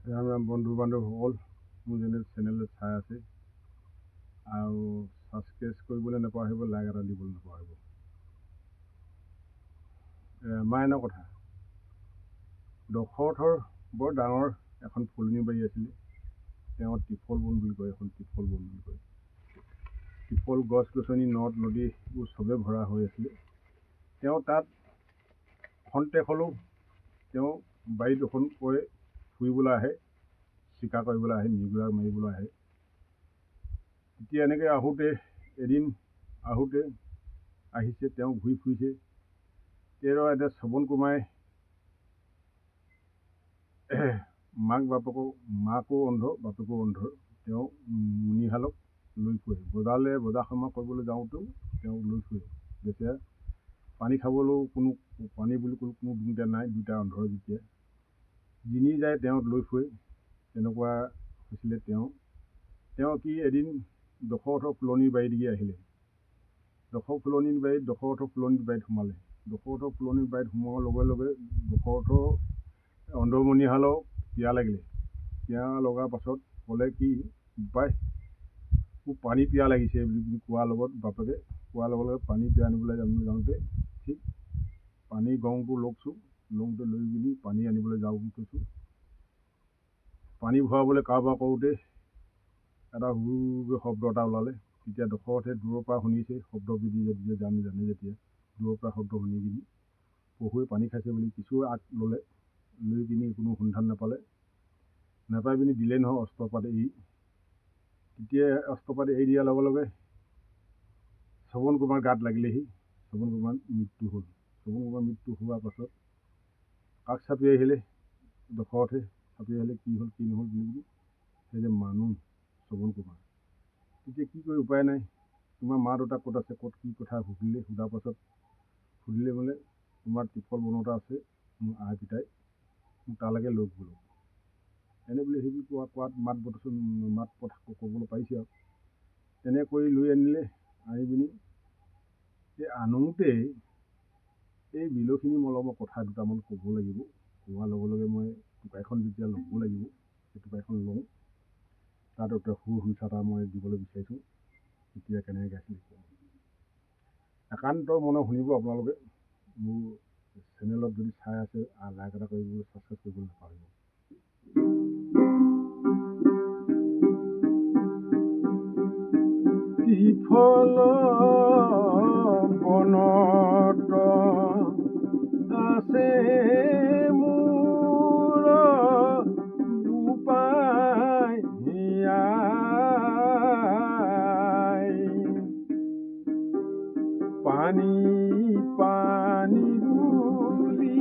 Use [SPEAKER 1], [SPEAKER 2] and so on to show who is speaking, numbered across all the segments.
[SPEAKER 1] ৰাম ৰাম বন্ধু বান্ধৱসকল, মোৰ চেনেলত চাই আছে আৰু ছাবস্ক্ৰাইব কৰিবলৈ নাপাহৰিব, লাইক এটা দিবলৈ নাপাহৰিব। ৰামায়ণৰ কথা। দশৰথৰ বৰ ডাঙৰ এখন ফুলনি বাৰী আছিলে। তেওঁ ত্ৰিফল বন বুলি কয়, এখন ত্ৰিফল বন বুলি কয়। ত্ৰিফল গছ গছনি নদ নদীবোৰ চবে ভৰা হৈ আছিলে। তেওঁ তাত খন্তেক হ'লেও তেওঁ বাৰীত এখন কৈ ফুৰিবলৈ আহে, চিকাৰ কৰিবলৈ আহে, মৃগয়া মাৰিবলৈ আহে। তেতিয়া এনেকৈ এদিন আহোঁতে আহিছে, তেওঁ ঘূৰি ফুৰিছে। তেওঁ এতিয়া শ্ৰৱণ কুমাৰে মাকো অন্ধ বাপেকো অন্ধ, তেওঁ মুনিহালক লৈ ফুৰে। বজাৰ সমাৰ কৰিবলৈ যাওঁতেও তেওঁক লৈ ফুৰে। যেতিয়া পানী খাবলৈও পানী বুলি কোনো দুটা নাই, দুটা অন্ধৰ যেতিয়া যিনি যায় তেওঁক লৈ ফুৰে। তেনেকুৱা হৈছিলে। তেওঁ কি এদিন দশৰথৰ ফুলনিৰ বাৰীলৈকে আহিলে। দশৰথৰ ফুলনিৰ বাৰীত সোমালে। দশৰথৰ ফুলনিৰ বাৰীত সোমোৱাৰ লগে লগে দশৰথৰ অন্ধমুনিহালৰ পিয়াহ লাগিলে। পিয়াহ লগাৰ পাছত ক'লে, কি বোপাই, মোক পানী পিয়াহ লাগিছে বুলি কোৱাৰ লগত বাপেকে কোৱাৰ লগে লগে পানী পিয়াহ আনিবলৈ যাওঁতে ঠিক পানী গংটো লওঁতে লৈ পিনি পানী আনিবলৈ কৈছোঁ। পানী ভৰাবলৈ কাৰোবাৰ কৰোঁতে এটা হুৰকৈ শব্দ এটা ওলালে। তেতিয়া দশৰথে দূৰৰ পৰা শুনিছে শব্দবিধি, জানে যেতিয়া দূৰৰ পৰা শব্দ শুনি কিনি পহুৱে পানী খাইছে বুলি কিছু আগ ল'লে। লৈ কিনি কোনো সন্ধান নাপাই পিনি দিলে নহয় অস্ত্ৰপাত এৰি। তেতিয়া অস্ত্ৰপাত এৰি দিয়াৰ লগে লগে শ্ৰৱণ কুমাৰ গাত লাগিলেহি। শ্ৰৱণ কুমাৰ মৃত্যু হ'ল। শ্ৰৱণ কুমাৰ মৃত্যু হোৱাৰ পাছত কাষ চাপি আহিলে দশৰথে। চাপি আহিলে কি হ'ল কি নহ'ল বুলি সেই যে মানুহ শ্ৰৱণ কুমাৰ। তেতিয়া কি কৰি উপায় নাই, তোমাৰ মা দেউতা ক'ত আছে, ক'ত কি কথা সুধিলে। সোধাৰ পাছত সুধিলে বোলে তোমাৰ ত্ৰিফল বনতে আছে, মোৰ আই পিতাই মোক তালৈকে লৈ গ'ল। এনে বুলি সেইবোৰ কোৱাত মাত ক'বলৈ পাৰিছে আৰু। তেনে কৰি লৈ আনিলে। আনি পিনি এই আনোতেই এই বিলখিনি মই কথা দুটামান ক'ব লাগিব। কোৱাৰ লগে লগে মই টোকাইখন যেতিয়া ল'ব লাগিব, সেই টোকাইখন লওঁ। তাত এটা সুৰসংখ্যা এটা মই দিবলৈ বিচাৰিছোঁ। তেতিয়া কেনেকৈ গাইছিলে একান্ত মনে শুনিব আপোনালোকে। মোৰ চেনেলত যদি চাই আছে, লাইক এটা কৰিব, ছাবস্ক্ৰাইব কৰিবলৈ নাপাহৰিব। ত্ৰিফল বনত আছে মোৰ বোপাই হিয়াই, পানী পানী বুলি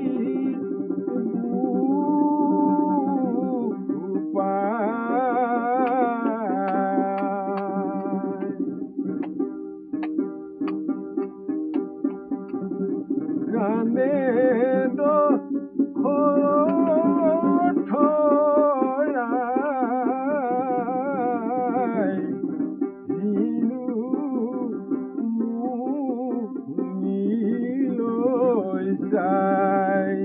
[SPEAKER 1] গানে দশৰথৰাই দিনু মুনিলৈ যায়।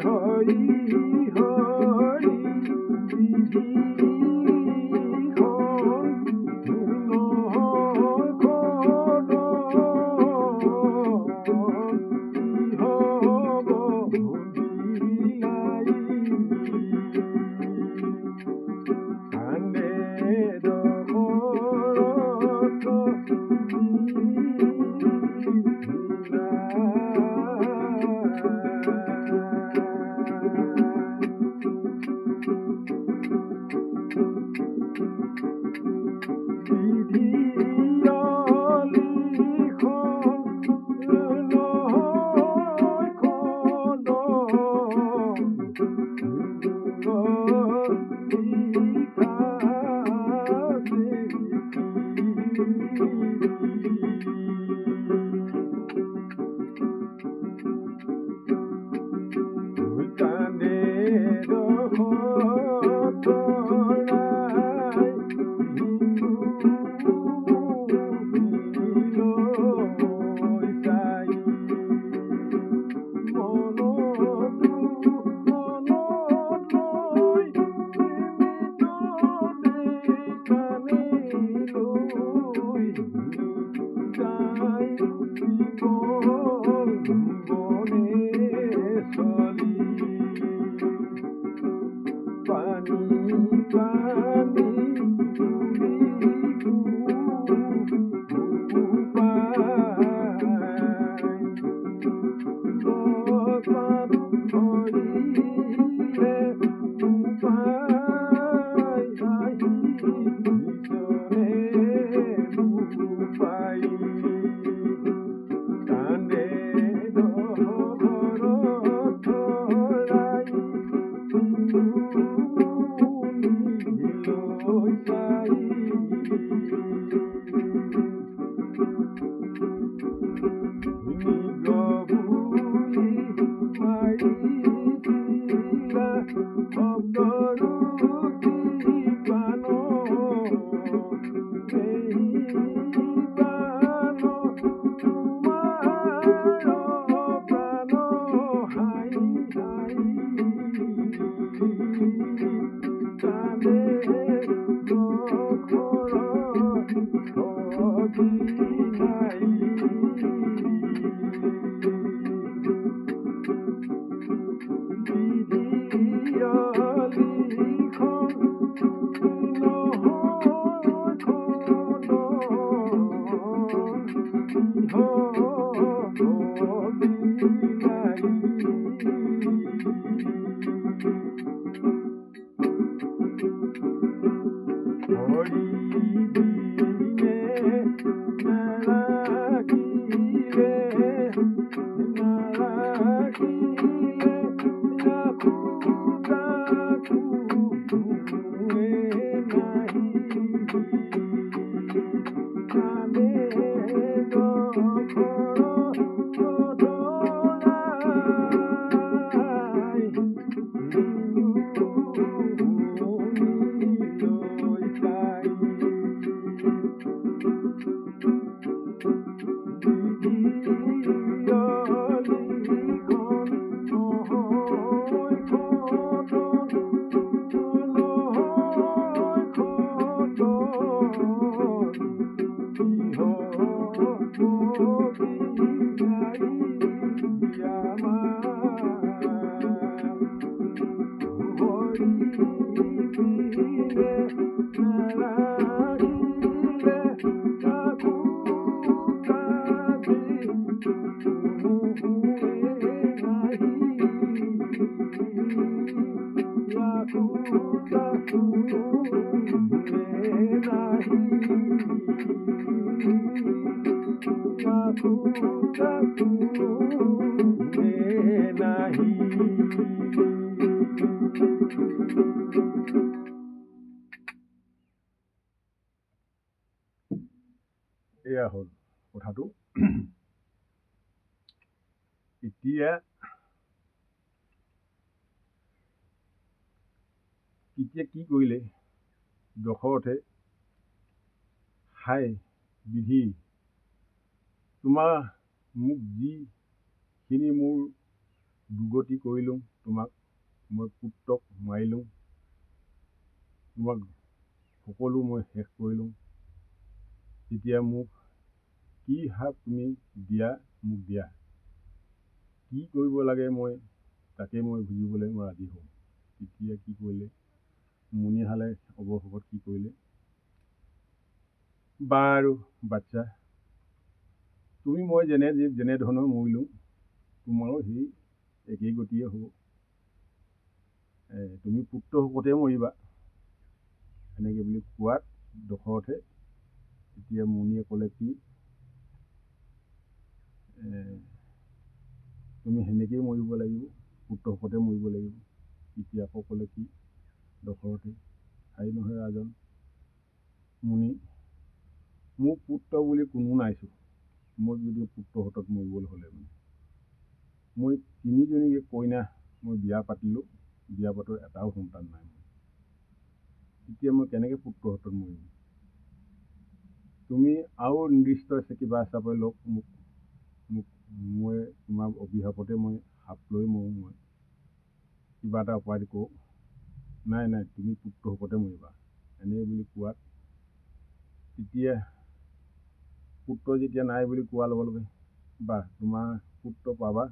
[SPEAKER 1] হৰি হৰি এয়া হ'ল কথাটো। এতিয়া কি কৰিলে দশৰথে হাই বিধি, তোমাৰ মোক যিখিনি মোৰ দুৰ্গতি কৰিলোঁ, তোমাক মই পুত্ৰক মাৰিলোঁ, তোমাক সকলো মই শেষ কৰিলোঁ। এতিয়া মোক কি শাপ তুমি দিয়া, মোক দিয়া। কি কৰিব লাগে মই তাকে মই বুজিবলৈ মই ৰাজি হওঁ। তেতিয়া কি কৰিলে মুনিহালে অৱশেষত কি কৰিলে, বাৰু বাচ্ছা, তুমি মই যেনেধৰণৰ মৰিলোঁ তোমাৰো সেই একেই গতিয়ে হ'ব। তুমি পুত্ৰ শোকতে মৰিবা। এনেকৈ বুলি কোৱাত দশৰথে তেতিয়া মুনিয়ে ক'লে কি, তুমি সেনেকেই মৰিব লাগিব, পুত্ৰ শোকতে মৰিব লাগিব। তেতিয়া আকৌ ক'লে কি দশৰথে, হাই নহয় ৰাজন মুনি, মোৰ পুত্ৰ বুলি কোনো নাইছোঁ। মই যদি পুত্ৰ শোকত মৰিবলৈ হ'লে মানে মই 3জনী কইনা মই বিয়া পাতিলোঁ, বিয়া পাতৰ এটাও সন্তান নাই মোৰ। এতিয়া মই কেনেকৈ পুত্ৰ শোকত মৰিম? তুমি আৰু নিৰ্দিষ্ট কিবা হিচাপে লওক, মই তোমাৰ অভিশাপতে মই শাপ লৈ মৰোঁ, মই কিবা এটা উপায় কওঁ। নাই তুমি পুত্ৰ শোকতে মৰিবা। এনে বুলি কোৱাত তেতিয়া পুত্ৰ যেতিয়া নাই বুলি কোৱাৰ লগে লগে বা তোমাৰ পুত্ৰ পাবা,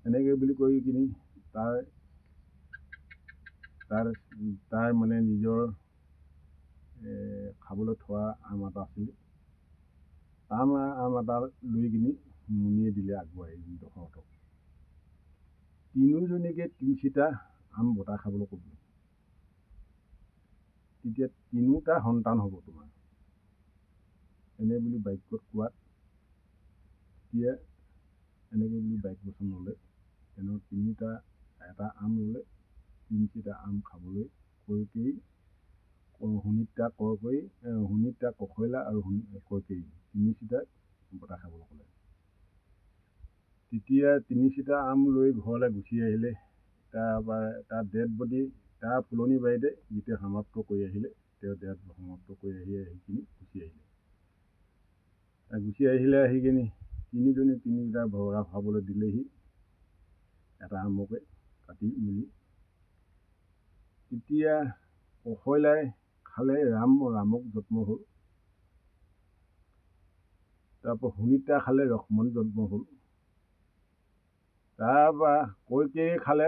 [SPEAKER 1] এনেকৈ বুলি কৈ কিনি তাৰ মানে নিজৰ খাবলৈ থোৱা আম এটা আছিলে, আম এটা লৈ কিনি মুনিয়ে দিলে আগবঢ়াই দশৰথক। 3জনীকে 3চিটা আম বতাহ খাবলৈ ক'ব। তেতিয়া 3টা সন্তান হ'ব তোমাৰ। এনে বুলি বাক্যত কোৱাত তেতিয়া এনেকৈ বুলি বাক্য বচন ল'লে, তেনে 3এটা আম ল'লে, 3চিটা আম খাবলৈ কৈকেয়ী, সুনিত্ৰা কশল্যা আৰু কৈকেয়ী 3চিটা বতাহ খাবলৈ ক'লে। তেতিয়া 3 চিটা আম লৈ ঘৰলৈ গুচি আহিলে। তাৰ ডেড বডি তাৰ ফুলনি বাৰীতে যেতিয়া সমাপ্ত কৰি আহিলে, তেওঁ ডেড সমাপ্ত কৰি আহি গুচি আহিলে। আহি কিনি তিনিটা ভগা খাবলৈ দিলেহি, এটা আমকে কাটি মেলি। তেতিয়া কশলাই খালে, ৰামক জন্ম হ'ল। তাৰপৰা সুনিতা খালে, লক্ষ্মণ জন্ম হ'ল। তাৰপৰা কইকেয়ী খালে,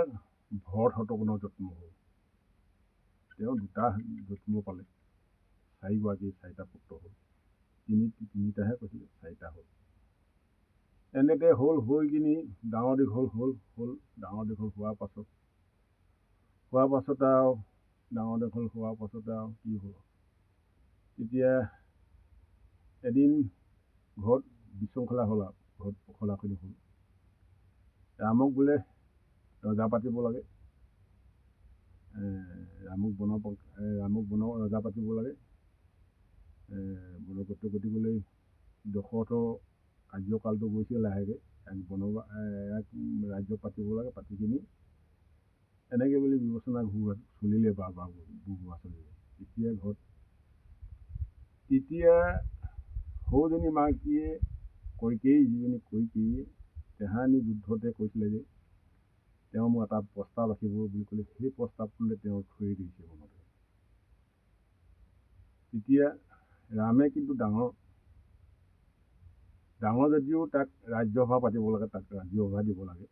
[SPEAKER 1] ভৰত শত্ৰুঘ্নৰ জন্ম হ'ল। তেওঁ 2টা জন্ম পালে, 4টা পুত্ৰ হ'ল। তিনিটাহে কৈছিলে, 4টা হ'ল। এনেকৈ হৈ কিনি ডাঙৰ দীঘল হ'ল। ডাঙৰ দীঘল হোৱাৰ পাছত আৰু কি হ'ল, তেতিয়া এদিন ঘৰত বিশৃংখলা হ'ল আৰু ঘৰত পখলাখলি হ'ল। ৰামক বোলে ৰজা পাতিব লাগে, ৰামক ৰজা পাতিব লাগে। বনগত গতিবলৈ দশৰথৰ কাৰ্যকালটো গৈছে লাহেকৈ, ৰাজ্য পাতিব লাগে। পাতি কিনি এনেকৈ বুলি বিবেচনা চলিলে চলিলে। তেতিয়া সৌজনী মাকীয়ে কইকেয়ী তেহানি যুদ্ধতে কৈছিলে যে তেওঁ মোক এটা প্ৰস্তাৱ ৰাখিব বুলি ক'লে, সেই প্ৰস্তাৱটোলৈ তেওঁ থৈ দিছে মনতে। তেতিয়া ৰামে কিন্তু ডাঙৰ যদিও তাক ৰাজ্যসভা পাতিব লাগে, তাক ৰাজ্যসভা দিব লাগে,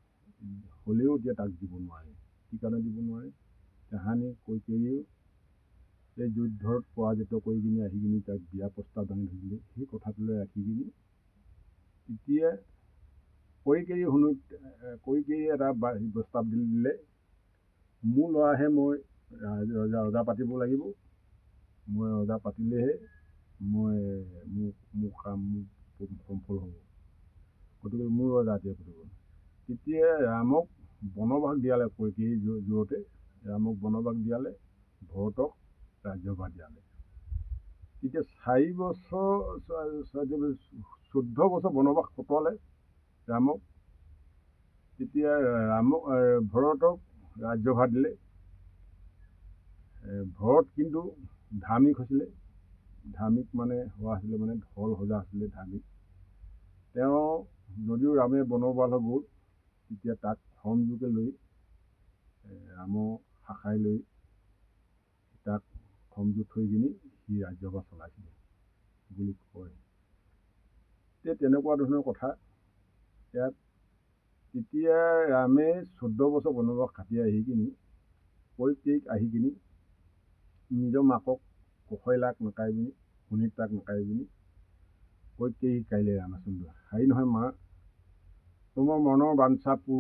[SPEAKER 1] হ'লেও এতিয়া তাক দিব নোৱাৰে। কি কাৰণে দিব নোৱাৰে? তাহানি কইকেয়ীও এই যুদ্ধত পৰাজিত কৰি কিনি আহি কিনি তাক বিয়া প্ৰস্তাৱ দাঙি ধৰিলে। সেই কথাটোলৈ ৰাখি কিনি তেতিয়া কইকেয়ীয়ে এটা প্ৰস্তাৱ দিলে, মোৰ ল'ৰাহে মই ৰজা পাতিব লাগিব। মই ৰজা পাতিলেহে মোৰ কাম সফল হ'ব। গতিকে মোৰ ৰজা এতিয়া পাতিব। তেতিয়া ৰামক বনবাস দিয়ালে, কইকেয়ীৰ জোৰতে ৰামক বনবাস দিয়ালে, ভৰতক ৰাজ্যভাৰ দিয়ালে। তেতিয়া 14 বছৰ বনবাস কটোৱালে ৰামক। তেতিয়া ভৰতক ৰাজ্যভাৰ দিলে। ভৰত কিন্তু ধাৰ্মিক হৈছিলে। ধাৰ্মিক মানে ঢল সজা আছিলে ধাৰ্মিক। তেওঁ যদিও ৰামে বনবাসলৈ গ'ল, তেতিয়া তাক সংযোগে লৈ ৰামৰ শাখাই লৈ তাক সংযোগ থৈ কিনি সি ৰাজ্যভাৰ চলাইছিলে বুলি কয়। তেনেকুৱা ধৰণৰ কথা ইয়াত। তেতিয়া ৰামে 14 বছৰ বনবাস খাটি আহি কিনি কইকেয়ীক আহি কিনি নিজৰ মাকক কশলাক নাকাই পিনি, সুনিতাক নাকাই পিনি কইকেয়ীক শিকাইলে ৰামচন্দ্ৰই। হেৰি নহয় মা, তোমাৰ মনৰ বাঞ্ছা পূৰ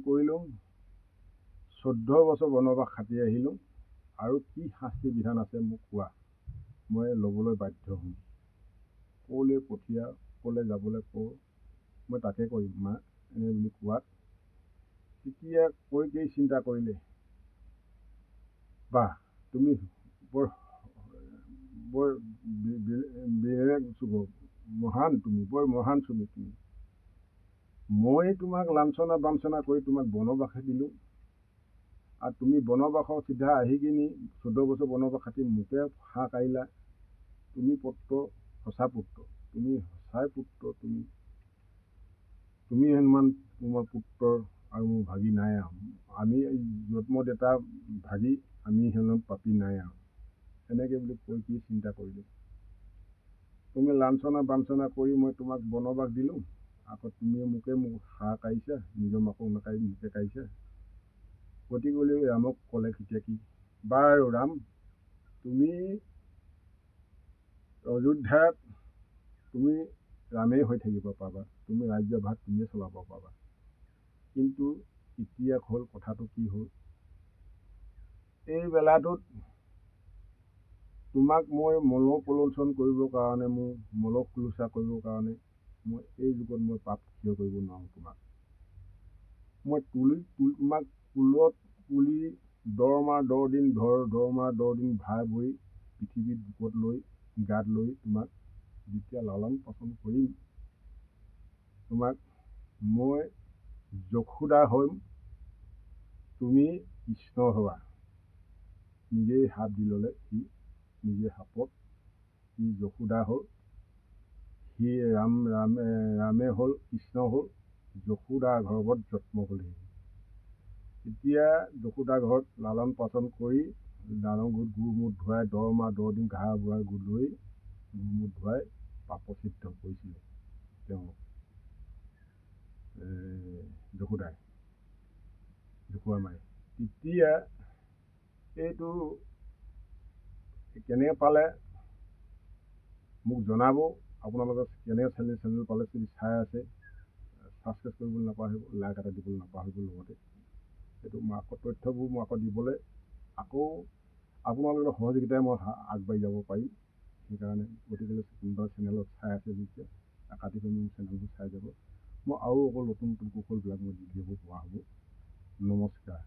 [SPEAKER 1] কৰিলোঁ। 14 বছৰ বনবাস খাটি আহিলোঁ, আৰু কি শাস্তি বিধান আছে মোক কোৱা, মই ল'বলৈ বাধ্য হ'ম। ক'লৈ পঠিয়া, ক'লৈ যাবলৈ কওঁ, মই তাকে কৰিম মা, এনে বুলি কোৱাত তেতিয়া কইকেয়ী চিন্তা কৰিলে, বাহ, তুমি বৰ মহান, তুমি বৰ মহান তুমি। মই তোমাক লাঞ্ছনা বাঞ্ছনা কৰি তোমাক বনবাসে দিলোঁ, আৰু তুমি বনবাসৰ চিধা আহি কিনি 14 বছৰ বনবাস খাটি মোকে হাঁহ কাঢ়িলা। তুমি সঁচা পুত্ৰ, তুমি সঁচাই পুত্ৰ। তুমি হেনুমান তোমাৰ পুত্ৰ আৰু মোৰ ভাগি নাই আৰু, আমি জন্মদাতা ভাগি আমি হেনো পাপী নাই আৰু। এনেকৈ বুলি কইকেয়ী চিন্তা কৰিলে, তুমি লাঞ্ছনা বাঞ্ছনা কৰি মই তোমাক বনবাস দিলোঁ, আকৌ তুমি মোকে হাঁহ কাঢ়িছা, নিজৰ মাকক নাকাঢ়ি মোকে কাঢ়িছা। গতিকে ৰামক ক'লে তেতিয়া কি, বাৰু ৰাম, তুমি অযোধ্যাত তুমি ৰামেই হৈ থাকিব পাবা, তুমি ৰাজ্যভাৰ তুমিয়ে চলাব পাবা। কিন্তু এতিয়া হ'ল কথাটো কি হ'ল, এই বেলাটোত তোমাক মই মলপ্ৰলোচন কৰিবৰ কাৰণে, মোৰ মলখোলোচা কৰিবৰ কাৰণে মই এই যুগত মই পাপ ক্ষয় কৰিব নোৱাৰোঁ। মই তোমাক কুলত তুলি 10 মাহ 10 দিন ভাই ভৰি পৃথিৱীত বুকত লৈ গাত লৈ তোমাক যেতিয়া লালন পাচন কৰিম, তোমাক মই যশোদা হ'ম, তুমি কৃষ্ণ হ'বা। নিজেই সাপ দি ল'লে সি, নিজে সাপত সি যশোদা হ'ল, সি ৰামে হ'ল কৃষ্ণ হ'ল, যশোদা গৰ্ভত জন্ম হ'লহি। এতিয়া যশোদা ঘৰত লালন পাচন কৰি গু মূত ধুৱাই 10 মাহ 10 দিন ঘাঁহ বুঢ়া লৈ গু মূত ধুৱাই পাপচিদ্ধ কৰিছিলে তেওঁ যশোদা মায়ে। তেতিয়া এইটো কেনেকৈ পালে মোক জনাব। আপোনালোকে কেনেকৈ চেনেল পালে যদি চাই আছে ছাবস্ক্ৰাইব কৰিবলৈ নাপাহৰিব, লাইক এটা দিবলৈ নাপাহৰিব। লগতে সেইটো মই আকৌ তথ্যবোৰ মই আকৌ দিবলৈ আকৌ আপোনালোকৰ সহযোগিতাই মই আগবাঢ়ি যাব পাৰিম। সেইকাৰণে গতিকে কোনোবা চেনেলত চাই আছে যেতিয়া কাটি কৰি মোৰ চেনেলবোৰ চাই যাব। মই আৰু অকল নতুন নতুন কৌশলবিলাক মই দি দিব পৰা হ'ব। নমস্কাৰ।